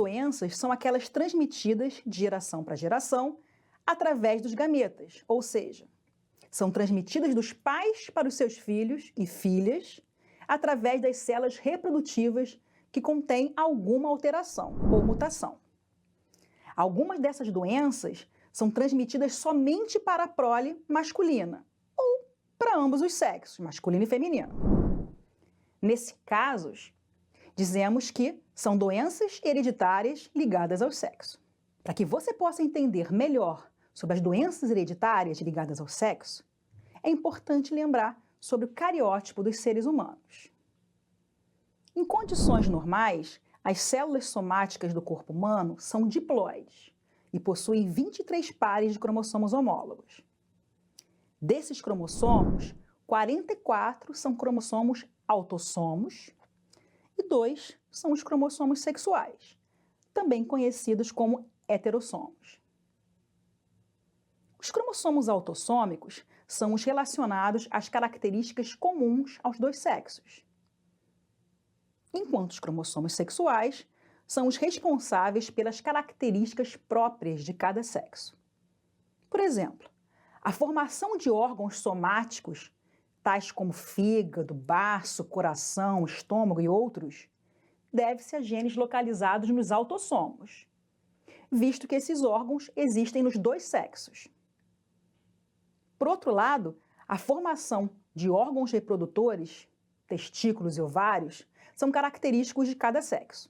doenças são aquelas transmitidas de geração para geração através dos gametas, ou seja, são transmitidas dos pais para os seus filhos e filhas através das células reprodutivas que contêm alguma alteração ou mutação. Algumas dessas doenças são transmitidas somente para a prole masculina ou para ambos os sexos, masculino e feminino. Nesses casos, dizemos que são doenças hereditárias ligadas ao sexo. Para que você possa entender melhor sobre as doenças hereditárias ligadas ao sexo, é importante lembrar sobre o cariótipo dos seres humanos. Em condições normais, as células somáticas do corpo humano são diploides e possuem 23 pares de cromossomos homólogos. Desses cromossomos, 44 são cromossomos autossomos e 2 são os cromossomos sexuais, também conhecidos como heterossomos. Os cromossomos autossômicos são os relacionados às características comuns aos dois sexos, enquanto os cromossomos sexuais são os responsáveis pelas características próprias de cada sexo. Por exemplo, a formação de órgãos somáticos, tais como fígado, baço, coração, estômago e outros, deve-se a genes localizados nos autossomos, visto que esses órgãos existem nos dois sexos. Por outro lado, a formação de órgãos reprodutores, testículos e ovários, são característicos de cada sexo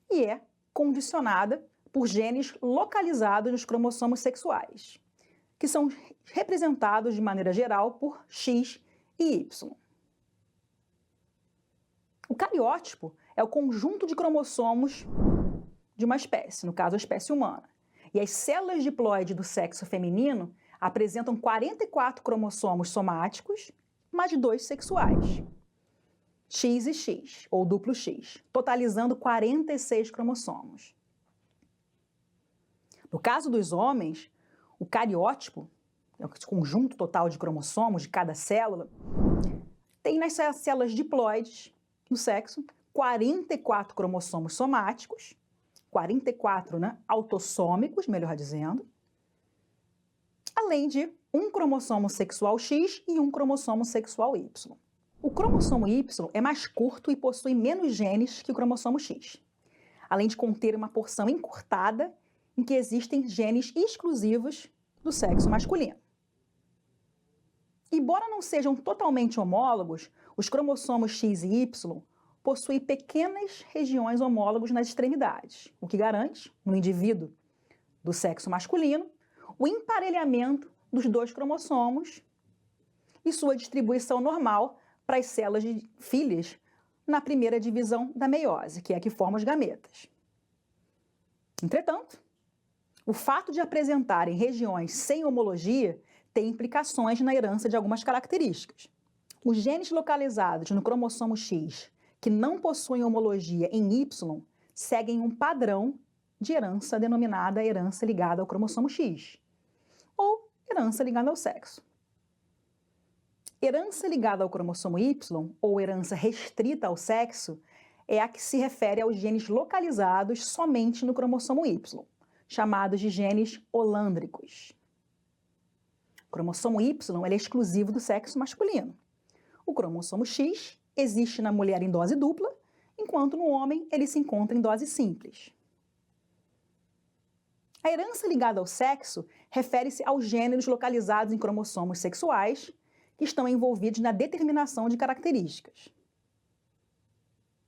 e é condicionada por genes localizados nos cromossomos sexuais, que são representados de maneira geral por X e Y. O cariótipo é o conjunto de cromossomos de uma espécie, no caso a espécie humana, e as células diploide do sexo feminino apresentam 44 cromossomos somáticos, mais 2 sexuais, X e X, ou duplo X, totalizando 46 cromossomos. No caso dos homens, o cariótipo, é o conjunto total de cromossomos de cada célula, tem nas células diploides no sexo 44 cromossomos somáticos, 44, autossômicos, melhor dizendo, além de um cromossomo sexual X e um cromossomo sexual Y. O cromossomo Y é mais curto e possui menos genes que o cromossomo X, além de conter uma porção encurtada em que existem genes exclusivos do sexo masculino. Embora não sejam totalmente homólogos, os cromossomos X e Y possuem pequenas regiões homólogas nas extremidades, o que garante, no indivíduo do sexo masculino, o emparelhamento dos dois cromossomos e sua distribuição normal para as células filhas na primeira divisão da meiose, que é a que forma os gametas. Entretanto, o fato de apresentarem regiões sem homologia tem implicações na herança de algumas características. Os genes localizados no cromossomo X que não possuem homologia em Y seguem um padrão de herança denominada herança ligada ao cromossomo X, ou herança ligada ao sexo. Herança ligada ao cromossomo Y, ou herança restrita ao sexo, é a que se refere aos genes localizados somente no cromossomo Y, chamados de genes holândricos. O cromossomo Y é exclusivo do sexo masculino. O cromossomo X existe na mulher em dose dupla, enquanto no homem ele se encontra em dose simples. A herança ligada ao sexo refere-se aos gêneros localizados em cromossomos sexuais que estão envolvidos na determinação de características.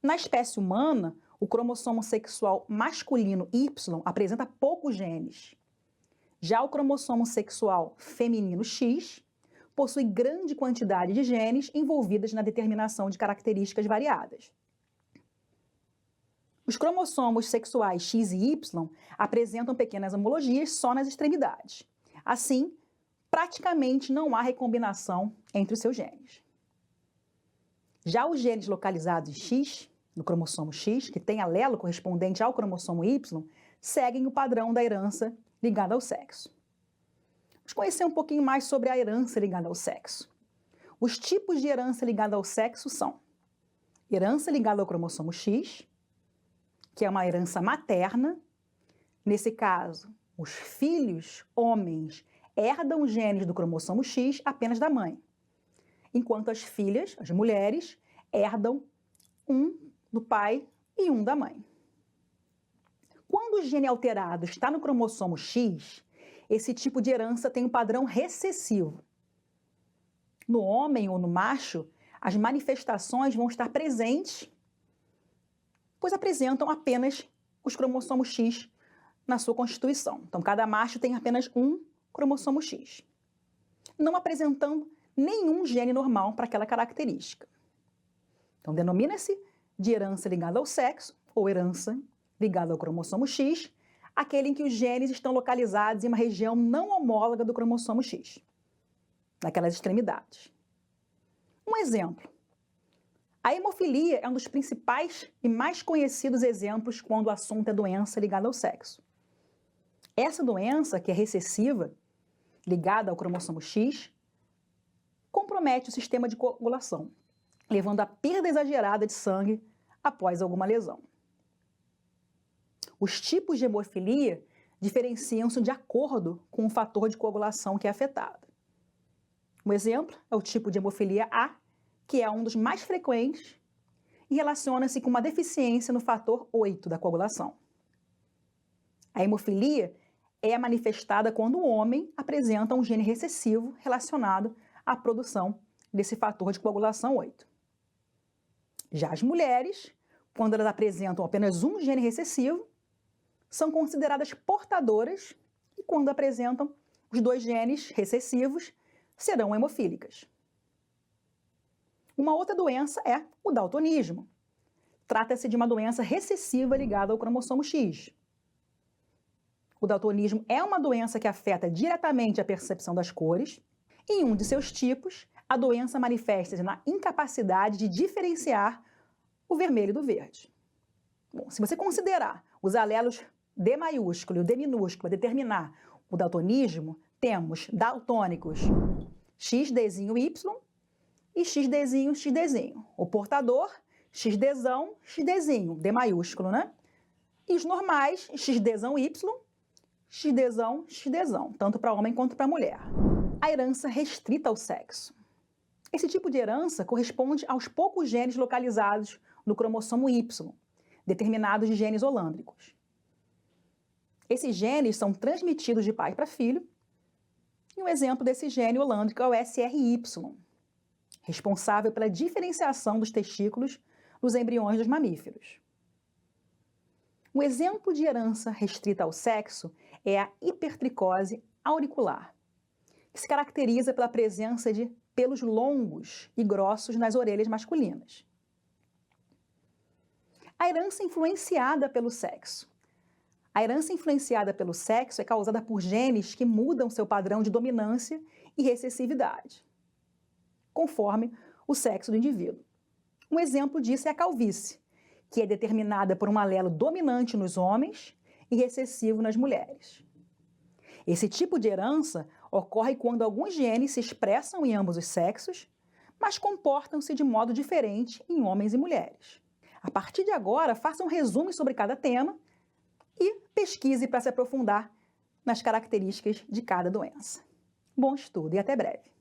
Na espécie humana, o cromossomo sexual masculino Y apresenta poucos genes. Já o cromossomo sexual feminino X possui grande quantidade de genes envolvidas na determinação de características variadas. Os cromossomos sexuais X e Y apresentam pequenas homologias só nas extremidades. Assim, praticamente não há recombinação entre os seus genes. Já os genes localizados em X, no cromossomo X, que tem alelo correspondente ao cromossomo Y, seguem o padrão da herança ligada ao sexo. Vamos conhecer um pouquinho mais sobre a herança ligada ao sexo. Os tipos de herança ligada ao sexo são herança ligada ao cromossomo X, que é uma herança materna. Nesse caso, os filhos homens herdam os genes do cromossomo X apenas da mãe, enquanto as filhas, as mulheres, herdam um do pai e um da mãe. Quando o gene alterado está no cromossomo X, esse tipo de herança tem um padrão recessivo. No homem ou no macho, as manifestações vão estar presentes, pois apresentam apenas os cromossomos X na sua constituição. Então, cada macho tem apenas um cromossomo X, não apresentando nenhum gene normal para aquela característica. Então, denomina-se de herança ligada ao sexo ou herança ligada ao cromossomo X, aquele em que os genes estão localizados em uma região não homóloga do cromossomo X, naquelas extremidades. Um exemplo. A hemofilia é um dos principais e mais conhecidos exemplos quando o assunto é doença ligada ao sexo. Essa doença, que é recessiva, ligada ao cromossomo X, compromete o sistema de coagulação, levando à perda exagerada de sangue após alguma lesão. Os tipos de hemofilia diferenciam-se de acordo com o fator de coagulação que é afetado. Um exemplo é o tipo de hemofilia A, que é um dos mais frequentes e relaciona-se com uma deficiência no fator 8 da coagulação. A hemofilia é manifestada quando o homem apresenta um gene recessivo relacionado à produção desse fator de coagulação 8. Já as mulheres, quando elas apresentam apenas um gene recessivo, são consideradas portadoras e quando apresentam os dois genes recessivos, serão hemofílicas. Uma outra doença é o daltonismo. Trata-se de uma doença recessiva ligada ao cromossomo X. O daltonismo é uma doença que afeta diretamente a percepção das cores. Em um de seus tipos, a doença manifesta-se na incapacidade de diferenciar o vermelho do verde. Bom, se você considerar os alelos D maiúsculo e o D minúsculo para determinar o daltonismo, temos daltônicos XDzinho Y e XDzinho XDzinho. O portador, XDzão, XDzinho, D maiúsculo, né? E os normais, XDzão Y, XDzão, XDzão, tanto para homem quanto para mulher. A herança restrita ao sexo. Esse tipo de herança corresponde aos poucos genes localizados no cromossomo Y, determinados de genes holândricos. Esses genes são transmitidos de pai para filho, e um exemplo desse gene holândrico é o SRY, responsável pela diferenciação dos testículos nos embriões dos mamíferos. Um exemplo de herança restrita ao sexo é a hipertricose auricular, que se caracteriza pela presença de pelos longos e grossos nas orelhas masculinas. A herança influenciada pelo sexo. A herança influenciada pelo sexo é causada por genes que mudam seu padrão de dominância e recessividade, conforme o sexo do indivíduo. Um exemplo disso é a calvície, que é determinada por um alelo dominante nos homens e recessivo nas mulheres. Esse tipo de herança ocorre quando alguns genes se expressam em ambos os sexos, mas comportam-se de modo diferente em homens e mulheres. A partir de agora, faça um resumo sobre cada tema e pesquise para se aprofundar nas características de cada doença. Bom estudo e até breve!